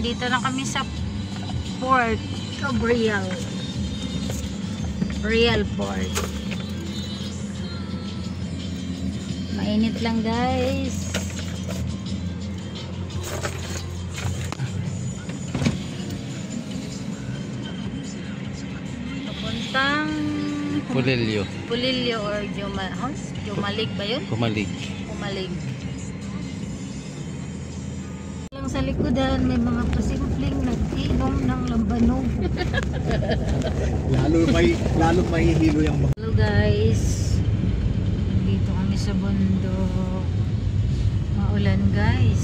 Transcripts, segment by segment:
nandito na kami sa Port of Real. Real Port. Mainit lang guys. Papuntang Pulilio. Pulilio or Jumalig ba yun? Kumalig. Kumalig. Lang sa likodan may mga pasimpleng nag-inom ng lambanog. lalo mahihilo yung mga. Hello guys. Dito kami sa bundok. Maulan guys.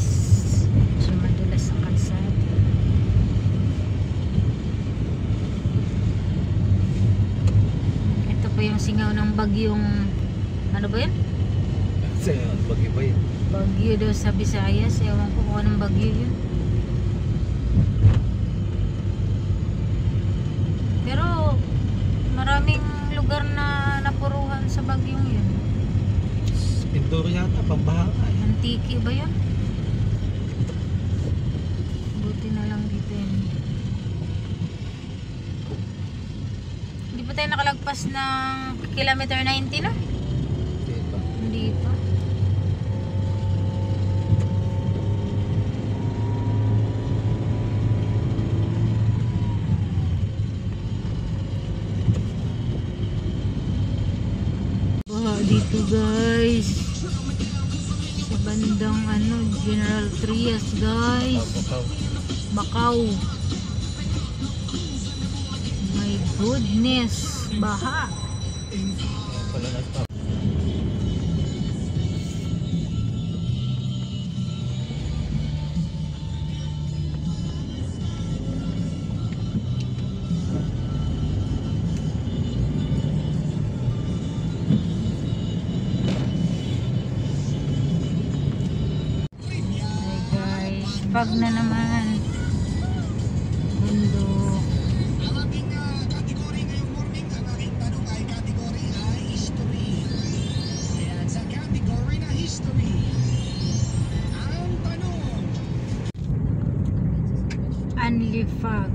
So madulas ang kalsada. Ito pa yung singaw ng bagyong ano ba yun? Bagyo ba yun? Bagyo daw sa Visayas. Ewan ko kung anong bagyo yun. Pero maraming lugar na napuruhan sa bagyong yun. Pindoro yata, pambaha. Antiki ba yun? Buti na lang dito yun. Hindi pa tayo nakalagpas ng kilometer 90 na? Dito. Hindi pa. Dito guys sa bandang General Trias guys, Macau. My goodness, baha. Pag na naman bundok. Ang ating kategory ngayong morning, ang aking tanong ay kategory ay history. Ayan, sa kategory na history, ang tanong, Anlifag.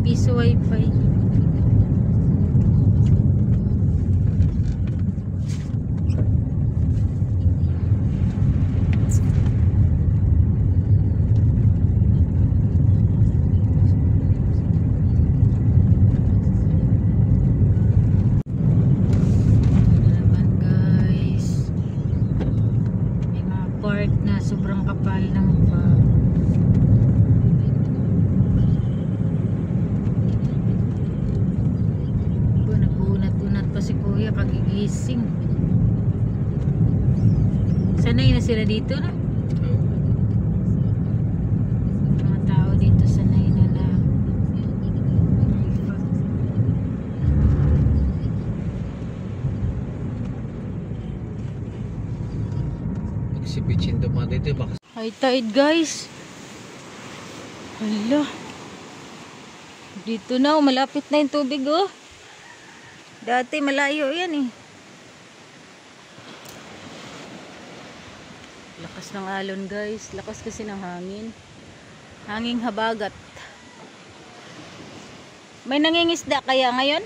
Piso wifi. Naman guys, may mga part na sobrang kapal ng fog. Si kuya kagigising. Sanay na sila dito na. Mga tao dito sanay na na. Magsibitsin naman dito. High tide guys. Hala. Dito na, malapit na yung tubig oh. Dati malayo yan eh. Lakas ng alon guys. Lakas kasi ng hangin. Hanging habagat. May nangingisda kaya ngayon?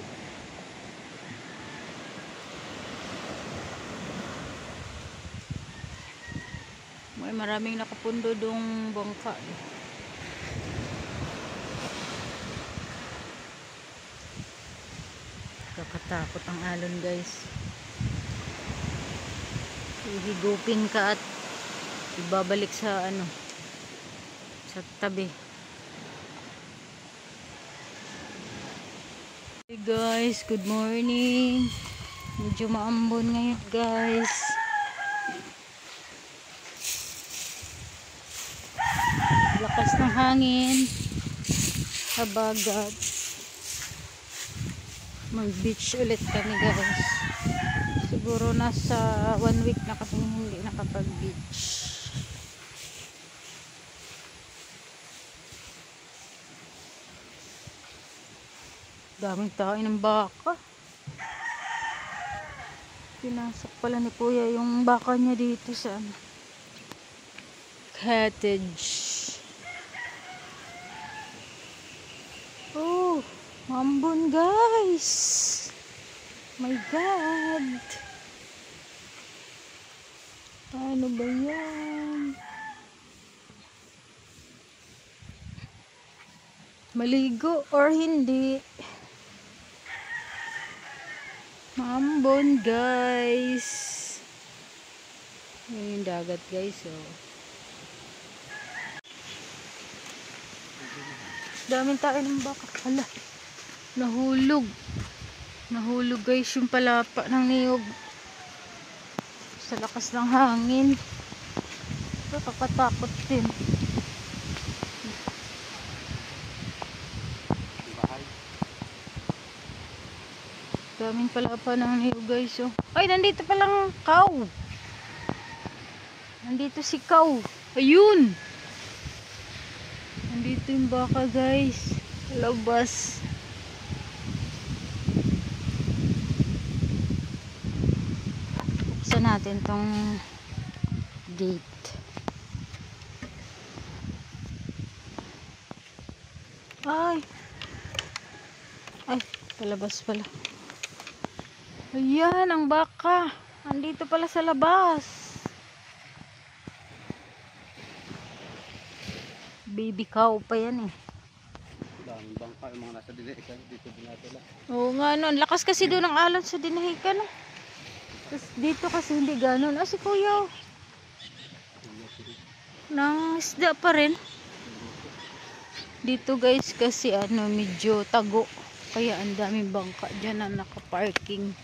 May maraming nakapundo dong bangka. Kakatakot ang alon guys. Hihigupin ka at ibabalik sa sa tabi. Hey guys, good morning. Medyo maambon ngayon guys. lakas ng hangin. Habagat. Mag-beach ulit kami guys. Siguro nasa 1 week na kami hindi nakapag-beach. Daming tao ng baka. Pinasok pala ni Kuya yung baka niya dito sa cottage. Oh, mambon guys. My God. Ano ba yan? Maligo or hindi? Mambon guys. Yan yung dagat guys. Oh. Daming tayo ng baka. Hala. Nahulog. Nahulog guys yung palapa ng niyog. Sa lakas ng hangin. Nakakatakot din. Daming palapa ng niyog guys. Oh. Ay, nandito palang cow. Nandito si cow. Ayun. Nandito yung baka guys. Labas. Buksan natin tong gate. Ay. Ay, palabas pala. Ayan ang baka. Nandito pala sa labas. Baby cow pa yan eh. Daming bangka yung mga nasa dinahikan. Dito dinatala. Oo nga no. Lakas kasi doon ang alon sa dinahikan. No? Tapos dito kasi hindi ganun. Ah, si Kuya. Nang isda pa rin. Dito guys kasi ano medyo tago. Kaya ang daming bangka dyan na nakaparking.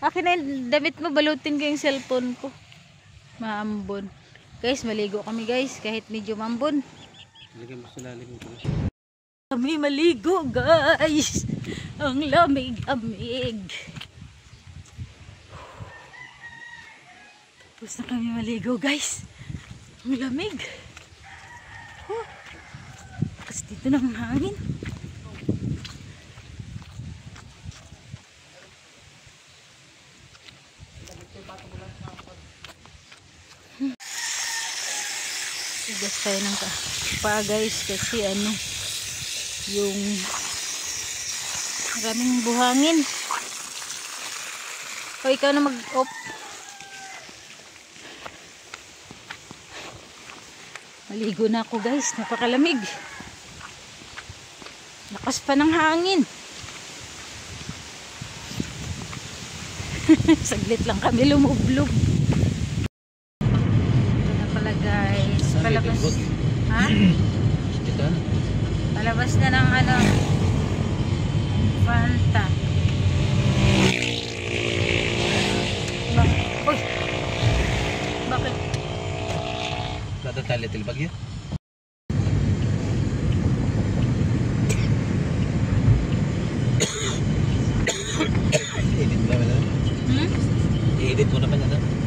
Akin na yung damit mo, balutin ko yung cellphone ko. Maambon. Guys, maligo kami guys. Kahit medyo mambon. Lagyan mo sa lalim ito. Kami maligo guys. Ang lamig-amig. Tapos na kami maligo guys. Ang lamig. Tapos dito ng hangin. Sigas tayo ng pa guys kasi ano yung maraming buhangin. O ikaw na mag-off. Maligo na ako guys, napakalamig. Lakas pa ng hangin. Saglit lang kami lumublog. Ito na pala guys. Palabas. Ha? Ito na. Palabas na ng ano Fanta. Uy! Bakit? Natatali til bagyo. I-edit mo naman yan. Hmm? I-edit mo naman yan.